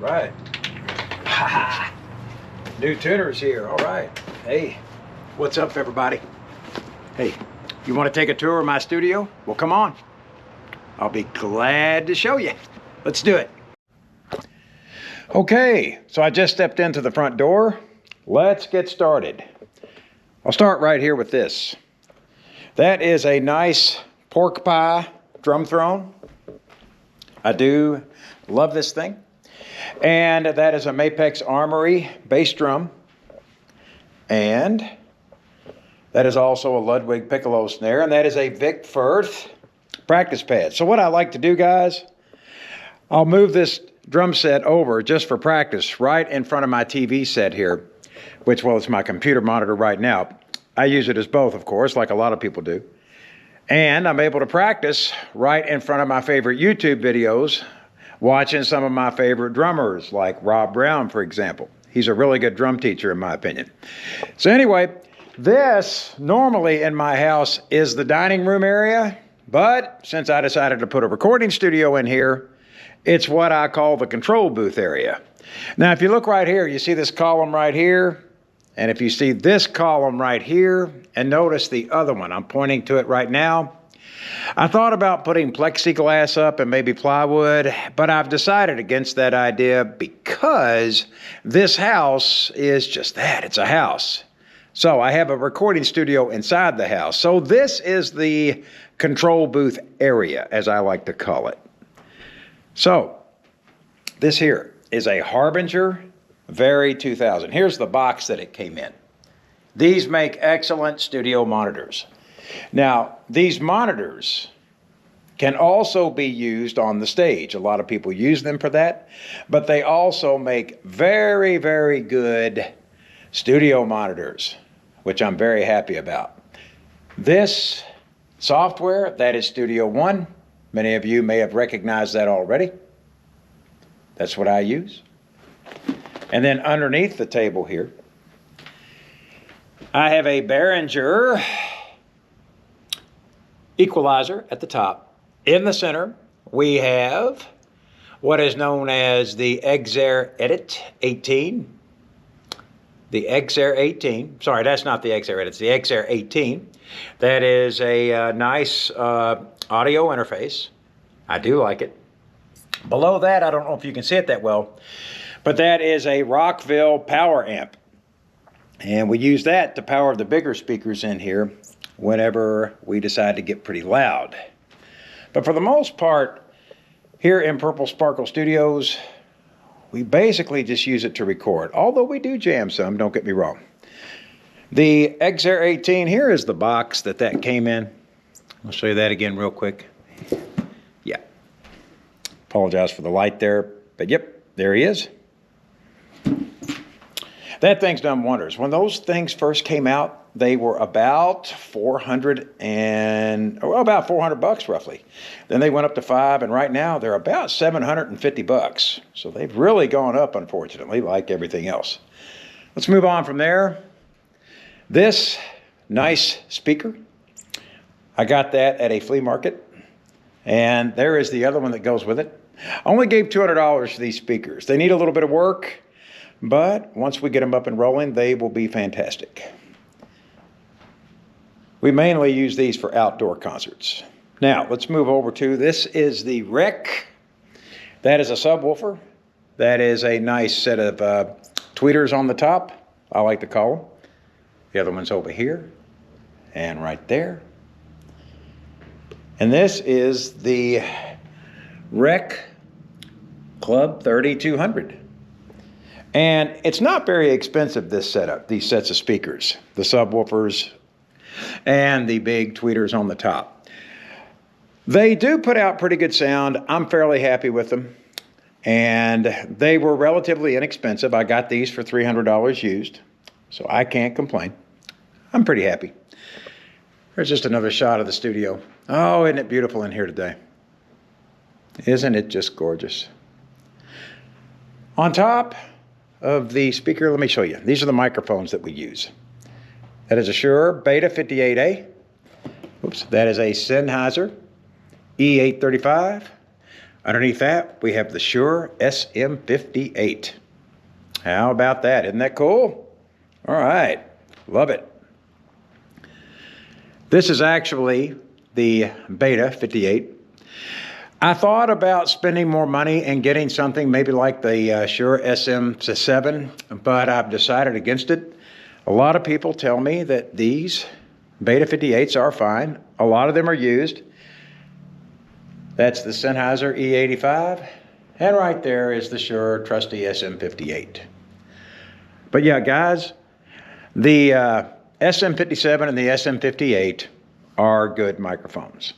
right. New tuners here. All right. Hey, what's up, everybody? Hey, you want to take a tour of my studio? Well, come on. I'll be glad to show you. Let's do it. Okay, so I just stepped into the front door. Let's get started. I'll start right here with this. That is a nice pork pie drum throne. I do love this thing. And that is a Mapex Armory bass drum. And that is also a Ludwig piccolo snare. And that is a Vic Firth practice pad. So what I like to do, guys, I'll move this drum set over just for practice right in front of my TV set here, which, well, it's my computer monitor right now. I use it as both, of course, like a lot of people do. And I'm able to practice right in front of my favorite YouTube videos, watching some of my favorite drummers, like Rob Brown, for example. He's a really good drum teacher, in my opinion. So anyway, this normally in my house is the dining room area, but since I decided to put a recording studio in here, it's what I call the control booth area. Now, if you look right here, you see this column right here, and if you see this column right here, and notice the other one, I'm pointing to it right now. I thought about putting plexiglass up and maybe plywood, but I've decided against that idea because this house is just that, it's a house. So I have a recording studio inside the house. So this is the control booth area, as I like to call it. So this here is a Harbinger Very 2000. Here's the box that it came in. These make excellent studio monitors. Now, these monitors can also be used on the stage. A lot of people use them for that, but they also make very, very good studio monitors, which I'm very happy about. This software, that is Studio One. Many of you may have recognized that already. That's what I use. And then underneath the table here, I have a Behringer equalizer at the top. In the center, we have what is known as the Exer Edit 18. The Exer 18. Sorry, that's not the Exer Edit. It's the Exer 18. That is a nice audio interface. I do like it. Below that, I don't know if you can see it that well, but that is a Rockville power amp. And we use that to power the bigger speakers in here whenever we decide to get pretty loud. But for the most part, here in Purple Sparkle Studios, we basically just use it to record. Although we do jam some, don't get me wrong. The Exer 18, here is the box that came in. I'll show you that again real quick. Yeah. Apologize for the light there, but yep, there he is. That thing's done wonders. When those things first came out, they were about $400 roughly. Then they went up to $500, and right now they're about $750. So they've really gone up, unfortunately, like everything else. Let's move on from there. This nice speaker, I got that at a flea market, and there is the other one that goes with it. I only gave $200 for these speakers. They need a little bit of work, but once we get them up and rolling, they will be fantastic. We mainly use these for outdoor concerts. Now, let's move over to, this is the Rec. That is a subwoofer. That is a nice set of tweeters on the top, I like to call them. The other one's over here and right there. And this is the Rec Club 3200. And it's not very expensive, this setup, these sets of speakers, the subwoofers and the big tweeters on the top. They do put out pretty good sound. I'm fairly happy with them. And they were relatively inexpensive. I got these for $300 used, so I can't complain. I'm pretty happy. There's just another shot of the studio. Oh, isn't it beautiful in here today? Isn't it just gorgeous? On top of the speaker, let me show you. These are the microphones that we use. That is a Shure Beta 58A. Oops, that is a Sennheiser E835. Underneath that, we have the Shure SM58. How about that? Isn't that cool? All right, love it. This is actually the Beta 58. I thought about spending more money and getting something maybe like the Shure SM7, but I've decided against it. A lot of people tell me that these Beta 58s are fine. A lot of them are used. That's the Sennheiser E85, and right there is the Shure trusty SM58. But yeah, guys, the SM57 and the SM58 are good microphones.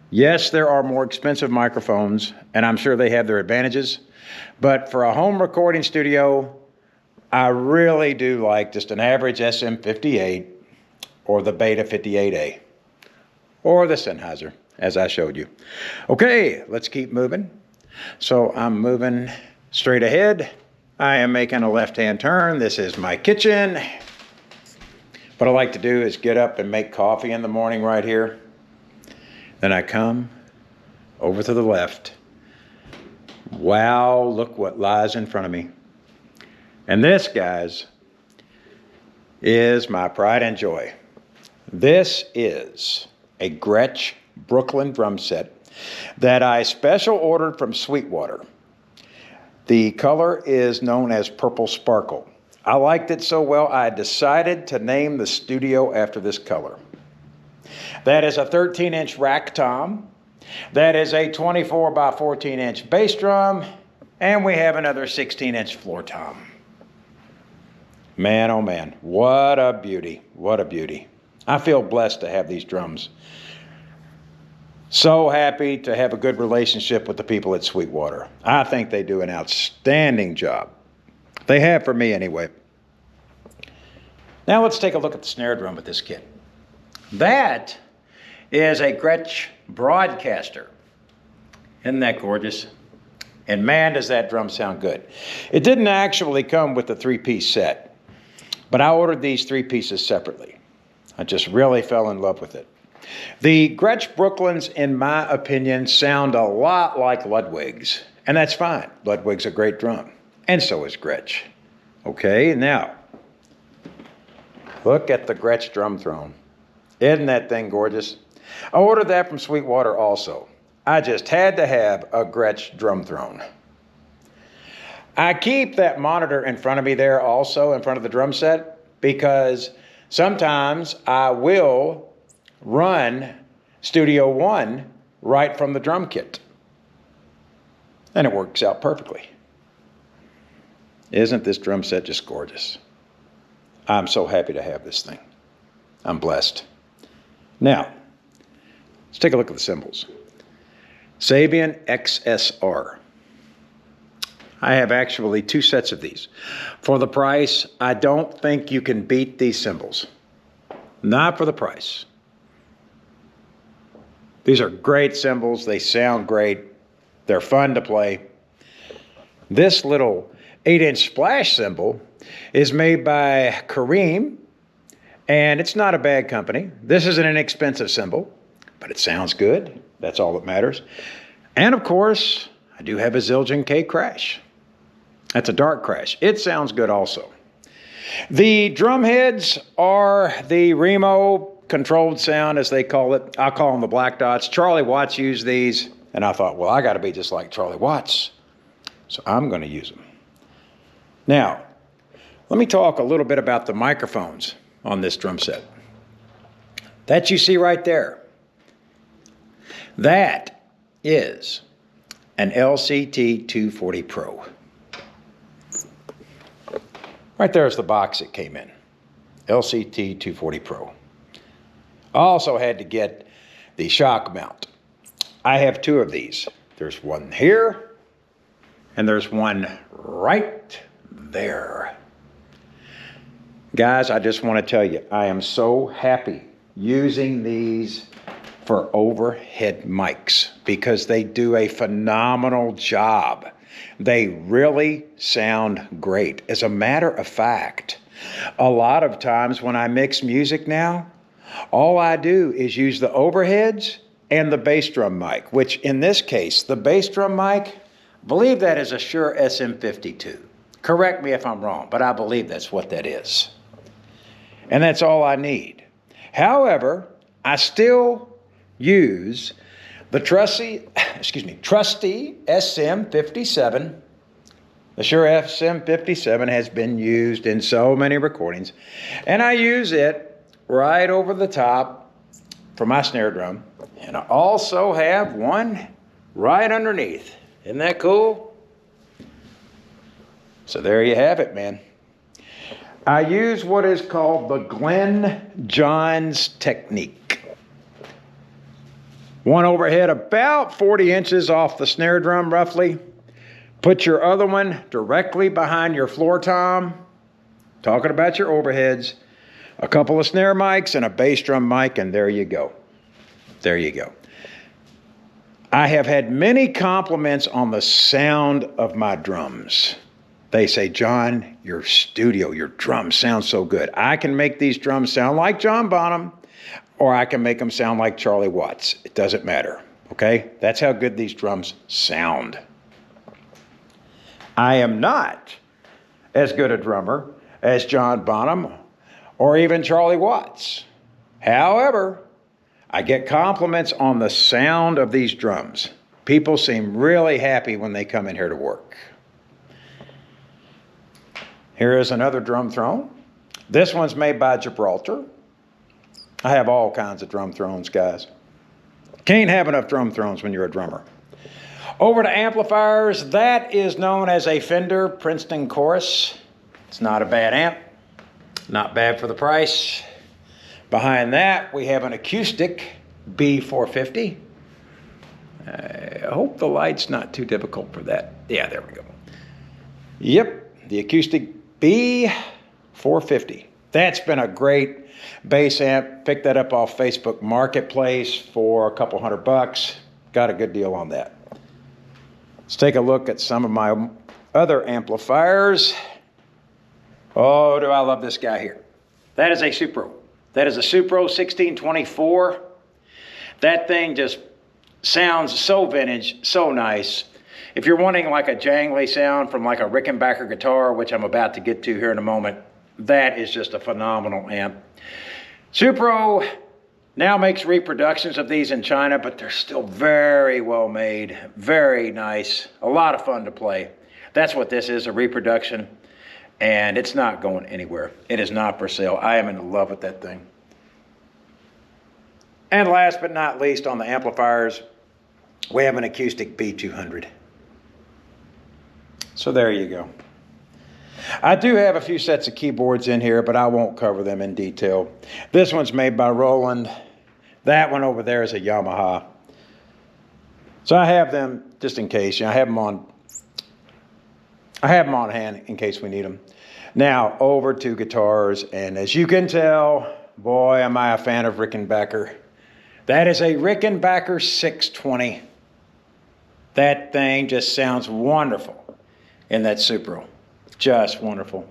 Yes, there are more expensive microphones, and I'm sure they have their advantages, but for a home recording studio, I really do like just an average SM58 or the Beta 58A or the Sennheiser, as I showed you. Okay, let's keep moving. So I'm moving straight ahead. I am making a left-hand turn. This is my kitchen. What I like to do is get up and make coffee in the morning right here. Then I come over to the left. Wow, look what lies in front of me. And this, guys, is my pride and joy. This is a Gretch Brooklyn drum set that I special ordered from Sweetwater. The color is known as Purple Sparkle. I liked it so well, I decided to name the studio after this color. That is a 13-inch rack tom. That is a 24 by 14-inch bass drum. And we have another 16-inch floor tom. Man, oh man, what a beauty, what a beauty. I feel blessed to have these drums. So happy to have a good relationship with the people at Sweetwater. I think they do an outstanding job. They have for me anyway. Now let's take a look at the snare drum with this kit. That is a Gretch Broadcaster. Isn't that gorgeous? And man, does that drum sound good. It didn't actually come with the 3-piece set, but I ordered these 3 pieces separately. I just really fell in love with it. The Gretch Brooklyns, in my opinion, sound a lot like Ludwig's, and that's fine. Ludwig's a great drum, and so is Gretch. Okay, now, look at the Gretch drum throne. Isn't that thing gorgeous? I ordered that from Sweetwater also. I just had to have a Gretch drum throne. I keep that monitor in front of me there also, in front of the drum set, because sometimes I will run Studio One right from the drum kit. And it works out perfectly. Isn't this drum set just gorgeous? I'm so happy to have this thing. I'm blessed. Now, let's take a look at the cymbals. Sabian XSR. I have actually 2 sets of these. For the price, I don't think you can beat these cymbals. Not for the price. These are great cymbals. They sound great. They're fun to play. This little 8-inch splash cymbal is made by Kareem, and it's not a bad company. This is an inexpensive cymbal, but it sounds good. That's all that matters. And of course, I do have a Zildjian K Crash. That's a dark crash. It sounds good also. The drum heads are the Remo controlled sound, as they call it. I call them the Black Dots. Charlie Watts used these, and I thought, well, I got to be just like Charlie Watts, so I'm going to use them. Now, let me talk a little bit about the microphones on this drum set. That you see right there, that is an LCT 240 Pro. Right there is the box it came in, LCT 240 Pro. I also had to get the shock mount. I have 2 of these. There's one here, and there's one right there. Guys, I just want to tell you, I am so happy using these for overhead mics because they do a phenomenal job. They really sound great. As a matter of fact, a lot of times when I mix music now, all I do is use the overheads and the bass drum mic, which in this case, the bass drum mic, I believe that is a Shure SM52. Correct me if I'm wrong, but I believe that's what that is. And that's all I need. However, I still use the trusty SM57. The Shure SM57 has been used in so many recordings, and I use it right over the top for my snare drum. And I also have one right underneath. Isn't that cool? So there you have it, man. I use what is called the Glenn Johns technique. One overhead about 40 inches off the snare drum, roughly. Put your other one directly behind your floor tom. Talking about your overheads. A couple of snare mics and a bass drum mic, and there you go. There you go. I have had many compliments on the sound of my drums. They say, John, your drums sound so good. I can make these drums sound like John Bonham, or I can make them sound like Charlie Watts. It doesn't matter, okay? That's how good these drums sound. I am not as good a drummer as John Bonham or even Charlie Watts. However, I get compliments on the sound of these drums. People seem really happy when they come in here to work. Here is another drum throne. This one's made by Gibraltar. I have all kinds of drum thrones, guys. Can't have enough drum thrones when you're a drummer. Over to amplifiers. That is known as a Fender Princeton Chorus. It's not a bad amp. Not bad for the price. Behind that, we have an acoustic B450. I hope the light's not too difficult for that. Yeah, there we go. Yep, the acoustic B450. That's been a great bass amp. Picked that up off Facebook Marketplace for a couple $100. Got a good deal on that. Let's take a look at some of my other amplifiers. Oh, do I love this guy here. That is a Supro. That is a Supro 1624. That thing just sounds so vintage, so nice. If you're wanting like a jangly sound from like a Rickenbacker guitar, which I'm about to get to here in a moment, that is just a phenomenal amp. Supro now makes reproductions of these in China, but they're still very well made, very nice, a lot of fun to play. That's what this is, a reproduction, and it's not going anywhere. It is not for sale. I am in love with that thing. And last but not least, on the amplifiers, we have an acoustic B200. So there you go. I do have a few sets of keyboards in here, but I won't cover them in detail. This one's made by Roland. That one over there is a Yamaha. So I have them just in case. I have them on hand in case we need them. Now over to guitars, and as you can tell, boy, am I a fan of Rickenbacker. That is a Rickenbacker 620. That thing just sounds wonderful in that Supro. Just wonderful.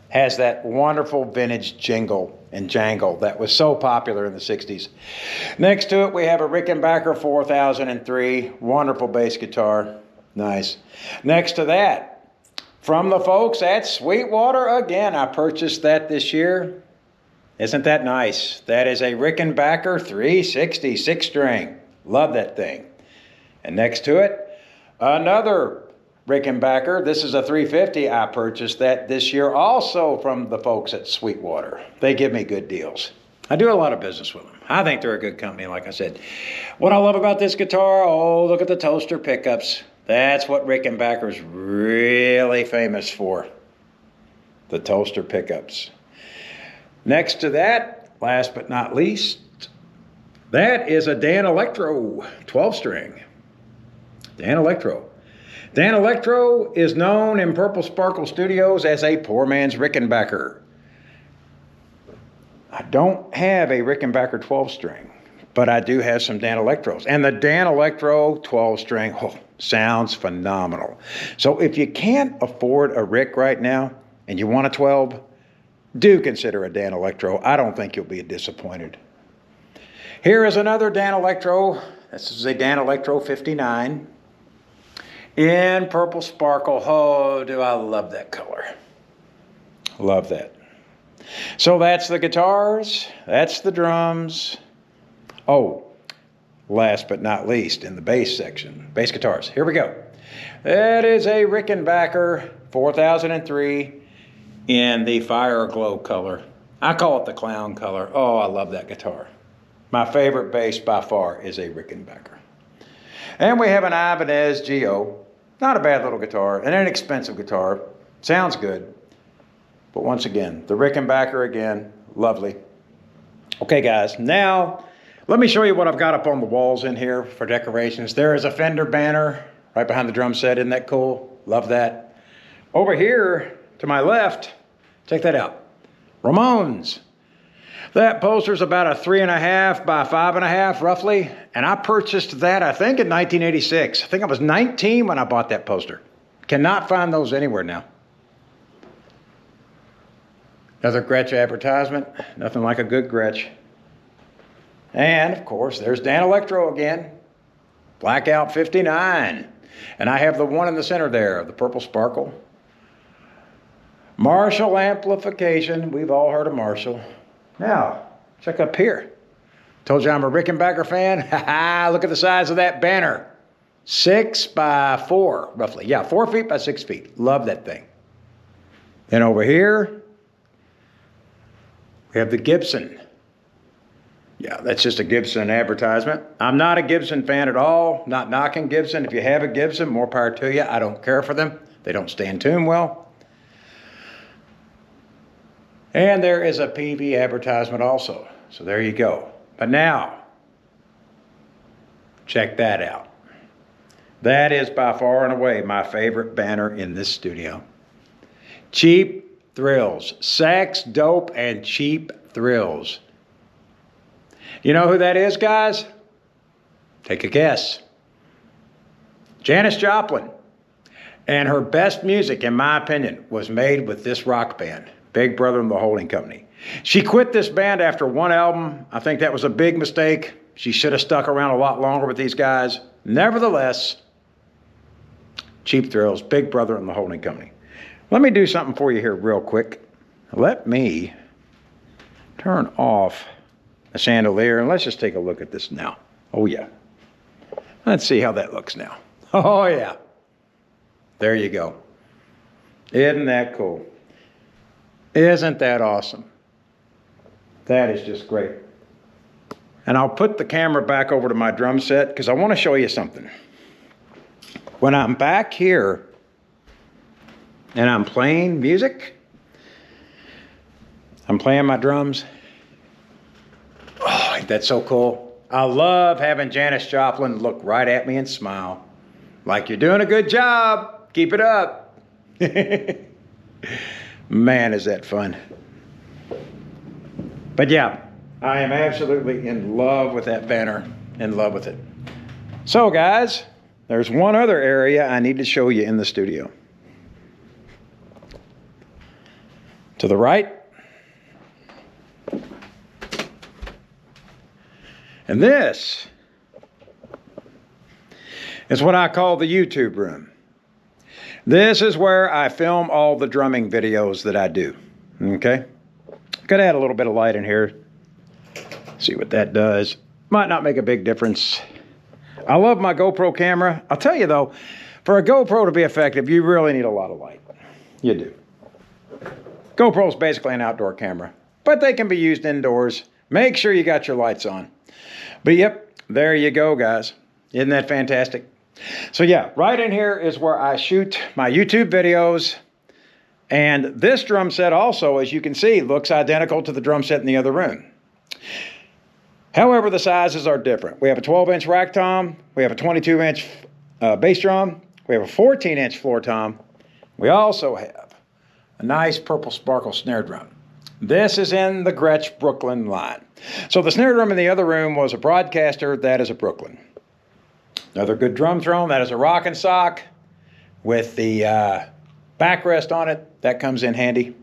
Has that wonderful vintage jingle and jangle that was so popular in the 60s. Next to it, we have a Rickenbacker 4003. Wonderful bass guitar. Nice. Next to that, from the folks at Sweetwater, again, I purchased that this year. Isn't that nice? That is a Rickenbacker 360 6-string. Love that thing. And next to it, another Rickenbacker. This is a 350. I purchased that this year also from the folks at Sweetwater. They give me good deals. I do a lot of business with them. I think they're a good company, like I said. What I love about this guitar, oh, look at the toaster pickups. That's what Rickenbacker's really famous for. The toaster pickups. Next to that, last but not least, that is a Dan Electro 12-string. Dan Electro. Dan Electro is known in Purple Sparkle Studios as a poor man's Rickenbacker. I don't have a Rickenbacker 12-string, but I do have some Dan Electros. And the Dan Electro 12-string sounds phenomenal. So if you can't afford a Rick right now and you want a 12, do consider a Dan Electro. I don't think you'll be disappointed. Here is another Dan Electro. This is a Dan Electro 59 in purple sparkle. Oh, do I love that color. Love that. So that's the guitars, that's the drums. Oh, last but not least, in the bass section, bass guitars. Here we go. That is a Rickenbacker 4003 in the fire glow color. I call it the clown color. Oh, I love that guitar. My favorite bass by far is a Rickenbacker. And we have an Ibanez GO. Not a bad little guitar, an inexpensive guitar. Sounds good. But once again, the Rickenbacker again, lovely. Okay guys, now let me show you what I've got up on the walls in here for decorations. There is a Fender banner right behind the drum set. Isn't that cool? Love that. Over here to my left, check that out. Ramones. That poster's about a 3.5 by 5.5 roughly. And I purchased that, I think, in 1986. I think I was 19 when I bought that poster. Cannot find those anywhere now. Another Gretch advertisement. Nothing like a good Gretch. And, of course, there's Dan Electro again. Blackout 59. And I have the one in the center there, the purple sparkle. Marshall amplification. We've all heard of Marshall. Now, check up here. Told you I'm a Rickenbacker fan. Ha-ha, look at the size of that banner. 6 by 4, roughly. Yeah, 4 feet by 6 feet. Love that thing. Then over here, we have the Gibson. Yeah, that's just a Gibson advertisement. I'm not a Gibson fan at all. Not knocking Gibson. If you have a Gibson, more power to you. I don't care for them. They don't stay in tune well. And there is a PV advertisement also. So there you go. But now, check that out. That is by far and away my favorite banner in this studio. Cheap Thrills. Sex, dope, and cheap thrills. You know who that is, guys? Take a guess. Janis Joplin. And her best music, in my opinion, was made with this rock band, Big Brother and the Holding Company. She quit this band after one album. I think that was a big mistake. She should have stuck around a lot longer with these guys. Nevertheless, Cheap Thrills, Big Brother and the Holding Company. Let me do something for you here real quick. Let me turn off the chandelier and let's just take a look at this now. Oh yeah. Let's see how that looks now. Oh yeah. There you go. Isn't that cool? Isn't that awesome? That is just great. And I'll put the camera back over to my drum set because I want to show you something. When I'm back here and I'm playing music, I'm playing my drums. Oh, ain't that so cool? I love having Janis Joplin look right at me and smile. Like, you're doing a good job. Keep it up. Man, is that fun. But yeah, I am absolutely in love with that banner. In love with it. So guys, there's one other area I need to show you in the studio. To the right. And this is what I call the YouTube room. This is where I film all the drumming videos that I do. Okay? Could add a little bit of light in here. See what that does. Might not make a big difference. I love my GoPro camera. I'll tell you though, for a GoPro to be effective, you really need a lot of light. You do. GoPro is basically an outdoor camera, but they can be used indoors. Make sure you got your lights on. But yep, there you go, guys. Isn't that fantastic? So yeah, right in here is where I shoot my YouTube videos. And this drum set also, as you can see, looks identical to the drum set in the other room. However, the sizes are different. We have a 12-inch rack tom. We have a 22-inch bass drum. We have a 14-inch floor tom. We also have a nice purple sparkle snare drum. This is in the Gretch Brooklyn line. So the snare drum in the other room was a Broadcaster. That is a Brooklyn. Another good drum throne. That is a Rock and Sock with the backrest on it. That comes in handy.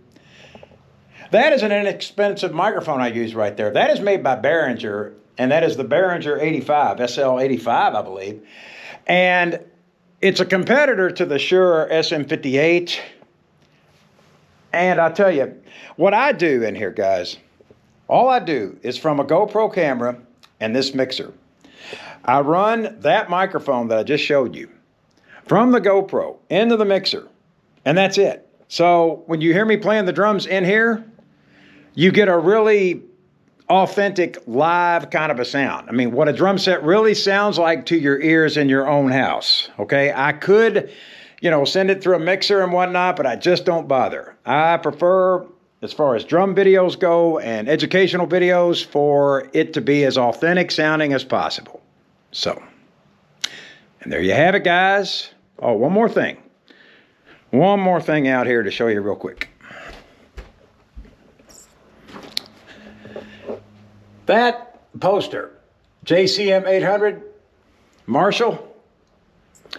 That is an inexpensive microphone I use right there. That is made by Behringer, and that is the Behringer 85, SL85, I believe. And it's a competitor to the Shure SM58. And I tell you, what I do in here, guys, all I do is from a GoPro camera and this mixer. I run that microphone that I just showed you from the GoPro into the mixer, and that's it. So when you hear me playing the drums in here, you get a really authentic live kind of a sound. I mean, what a drum set really sounds like to your ears in your own house, okay? I could, send it through a mixer and whatnot, but I just don't bother. I prefer, as far as drum videos go and educational videos, for it to be as authentic sounding as possible. So, and there you have it, guys. Oh, one more thing. One more thing out here to show you real quick. That poster, JCM 800 Marshall,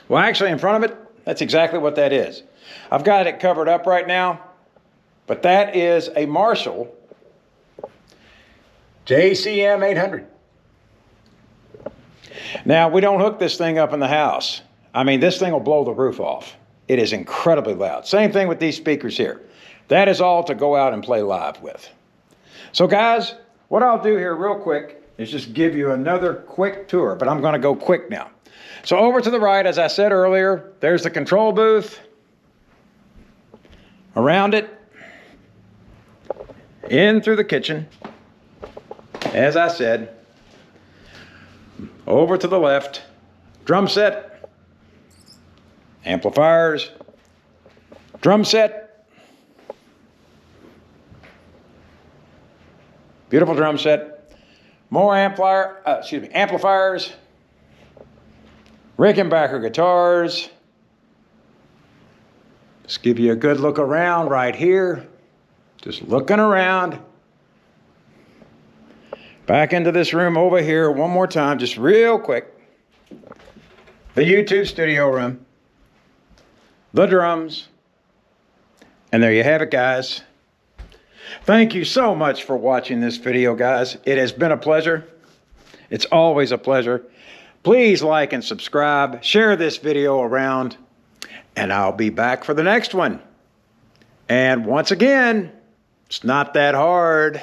well, actually in front of it, that's exactly what that is. I've got it covered up right now, but that is a Marshall JCM 800. Now, we don't hook this thing up in the house. I mean, this thing will blow the roof off. It is incredibly loud. Same thing with these speakers here. That is all to go out and play live with. So, guys, what I'll do here real quick is just give you another quick tour, but I'm going to go quick now. So over to the right, as I said earlier, there's the control booth. Around it, in through the kitchen, as I said. Over to the left, drum set, amplifiers, drum set, beautiful drum set, more amplifiers, Rickenbacker guitars. Just give you a good look around right here. Just looking around. Back into this room over here one more time, just real quick. The YouTube studio room. The drums. And there you have it, guys. Thank you so much for watching this video, guys. It has been a pleasure. It's always a pleasure. Please like and subscribe. Share this video around. And I'll be back for the next one. And once again, it's not that hard.